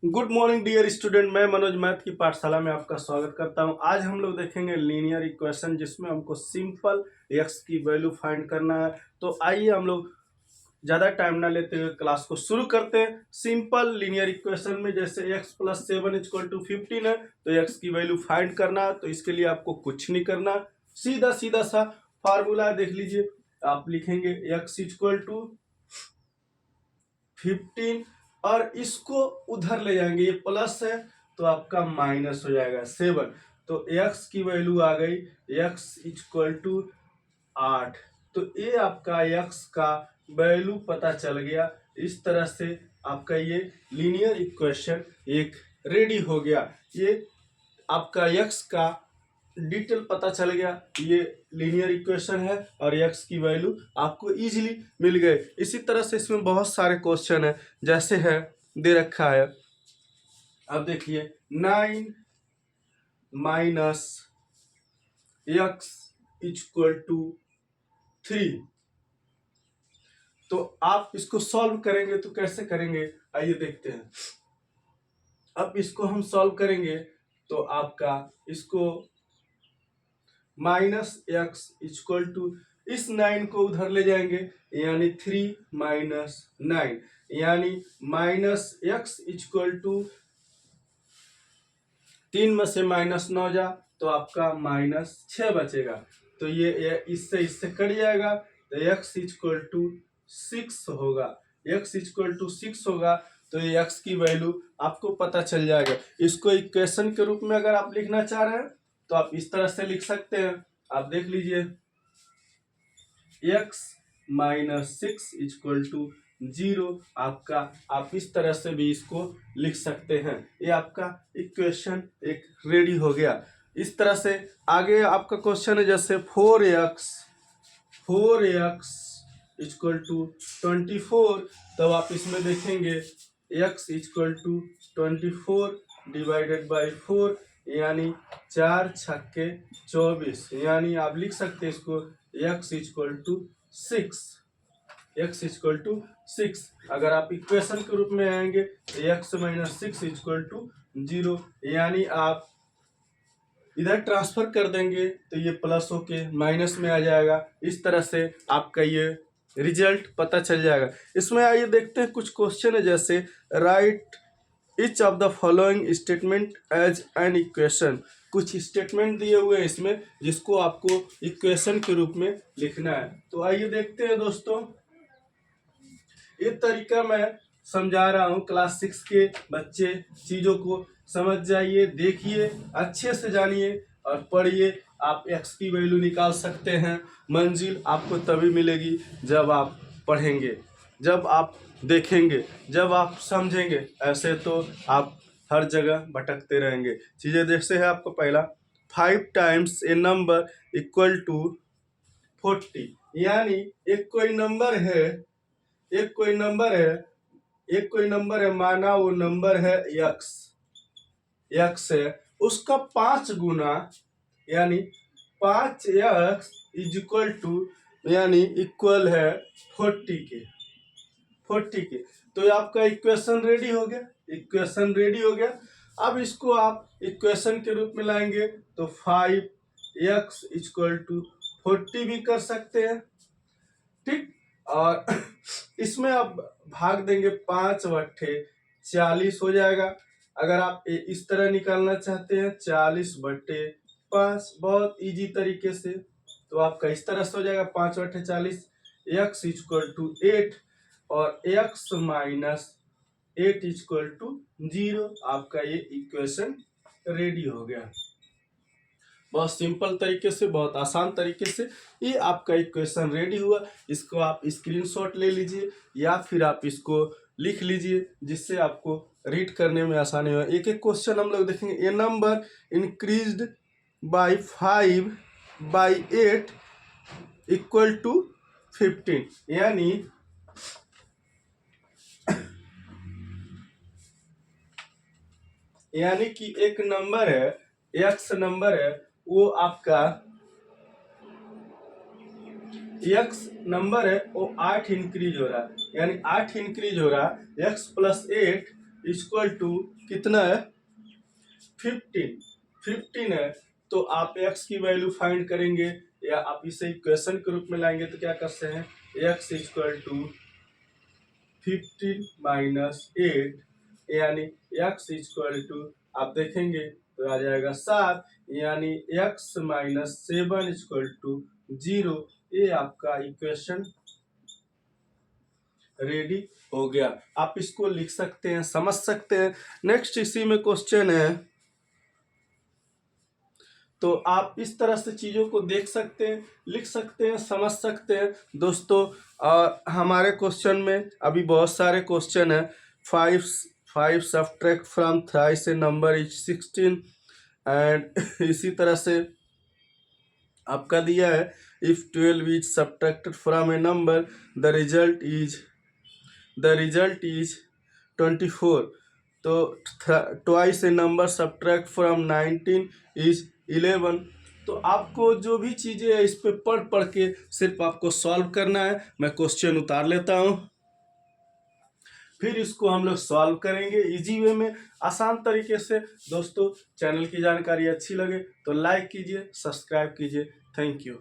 Good morning dear student. मैं Manoj math की पाठशाला में आपका स्वागत करता हूं। आज हम लोग देखेंगे लीनियर इक्वेशन जिसमें हमको सिंपल एक्स की वैल्यू फाइंड करना है। तो आइए हम लोग ज़्यादा टाइम ना लेते हुए क्लास को शुरू करते हैं। सिंपल लीनियर इक्वेशन में जैसे x प्लस 7 इक्वल टू 15 है तो x की वैल्यू फाइंड करना है। तो इसके लिए आपको कुछ नहीं करना, सीधा सीधा सा फार्मूला देख लीजिए। आप लिखेंगे x इक्वल टू 15 और इसको उधर ले जाएंगे, ये प्लस है तो आपका माइनस हो जाएगा 7। तो x की वैल्यू आ गई x इक्वल टू 8। तो ये आपका x का वैल्यू पता चल गया। इस तरह से आपका ये लीनियर इक्वेशन एक रेडी हो गया। ये आपका x का डिटेल पता चल गया, ये लीनियर इक्वेशन है और x की वैल्यू आपको इजीली मिल गए। इसी तरह से इसमें बहुत सारे क्वेश्चन है, जैसे है दे रखा है। अब देखिए 9 माइनस x इक्वल टू 3। तो आप इसको सॉल्व करेंगे तो कैसे करेंगे, आइए देखते हैं। अब इसको हम सॉल्व करेंगे तो आपका इसको माइनस एक्स इक्वल टू इस 9 को उधर ले जाएंगे, यानी 3 माइनस 9, यानी माइनस एक्स इक्वल टू 3 में से माइनस 9 जा तो आपका माइनस 6 बचेगा। तो ये इससे कट जाएगा तो एक्स इक्वल टू 6 होगा। एक्स इक्वल टू 6 होगा तो ये एक्स की वैल्यू आपको पता चल जाएगा। इसको इक्वेशन के रूप में अगर आप लिखना चाह रहे हैं तो आप इस तरह से लिख सकते हैं। आप देख लीजिए x माइनस 6 इक्वल टू 0 आपका, आप इस तरह से भी इसको लिख सकते हैं। ये आपका इक्वेशन एक रेडी हो गया। इस तरह से आगे आपका क्वेश्चन है जैसे 4x इक्वल टू 24। तब आप इसमें देखेंगे x equal to 24 divided by 4, यानी 4 छक्के 24, यानी आप लिख सकते हैं इसको x equal to 6। x equal to 6 अगर आप इक्वेशन के रूप में आएंगे तो x माइनस 6 इक्वल टू 0, यानी आप इधर ट्रांसफर कर देंगे तो ये प्लस होके माइनस में आ जाएगा। इस तरह से आपका ये रिजल्ट पता चल जाएगा। इसमें आइए देखते हैं कुछ क्वेश्चन है, जैसे write each of the following statement as an equation. कुछ स्टेटमेंट दिए हुए हैं इसमें जिसको आपको इक्वेशन के रूप में लिखना है। तो आइए देखते हैं दोस्तों, ये तरीका मैं समझा रहा हूँ, क्लास 6 के बच्चे चीज़ों को समझ जाइए, देखिए, अच्छे से जानिए और पढ़िए। आप x की वैल्यू निकाल सकते हैं। मंजिल आपको तभी मिलेगी जब आप पढ़ेंगे, जब आप देखेंगे, जब आप समझेंगे। ऐसे तो आप हर जगह भटकते रहेंगे। चीज़ें जैसे है आपको पहला 5 times a number equal to 40, यानी एक कोई नंबर है, माना वो नंबर है x है, उसका 5 गुना, यानी 5x इज इक्वल टू, यानी इक्वल है 40 के। तो ये आपका इक्वेशन रेडी हो गया। अब इसको आप इक्वेशन के रूप में लाएंगे तो 5x इक्वल टू 40 भी कर सकते हैं, ठीक। और इसमें आप भाग देंगे 5/40 हो जाएगा। अगर आप इस तरह निकालना चाहते हैं 40/5, बहुत इजी तरीके से, तो आपका इस तरह से हो जाएगा 5/40। x इक्वल टू 8 और x माइनस 8 इक्वल टू 0। आपका ये इक्वेशन रेडी हो गया। बहुत सिंपल तरीके से, बहुत आसान तरीके से ये आपका इक्वेशन रेडी हुआ। इसको आप स्क्रीनशॉट ले लीजिए या फिर आप इसको लिख लीजिए, जिससे आपको रीड करने में आसानी हो। एक एक क्वेश्चन हम लोग देखेंगे। A number increased by 5/8 equal to 15, यानी कि एक नंबर है, x नंबर है, वो आपका x नंबर है वो 8 इंक्रीज हो रहा है, यानी 8 इंक्रीज हो रहा है। x प्लस 8 इक्वल टू कितना है 15 है। तो आप x की वैल्यू फाइंड करेंगे या आप इसे इक्वेशन के रूप में लाएंगे तो क्या करते हैं x इक्वल टू 15 माइनस 8 यानी x इक्वल टू आप देखेंगे तो आ जाएगा 7 यानी x माइनस 7 इक्वल टू 0। ये आपका इक्वेशन रेडी हो गया। आप इसको लिख सकते हैं, समझ सकते हैं। नेक्स्ट इसी में क्वेश्चन है, तो आप इस तरह से चीज़ों को देख सकते हैं, लिख सकते हैं, समझ सकते हैं दोस्तों। हमारे क्वेश्चन में अभी बहुत सारे क्वेश्चन हैं। 5 सब्ट्रैक्ट फ्रॉम 3 से नंबर इज 16 एंड इसी तरह से आपका दिया है if 12 is subtracted from A number the result is 24। तो twice A number subtract from 19 is 11। तो आपको जो भी चीज़ें है इस पे पढ़ के सिर्फ आपको सॉल्व करना है। मैं क्वेश्चन उतार लेता हूँ, फिर इसको हम लोग सॉल्व करेंगे इजी वे में, आसान तरीके से। दोस्तों चैनल की जानकारी अच्छी लगे तो लाइक कीजिए, सब्सक्राइब कीजिए। Thank you.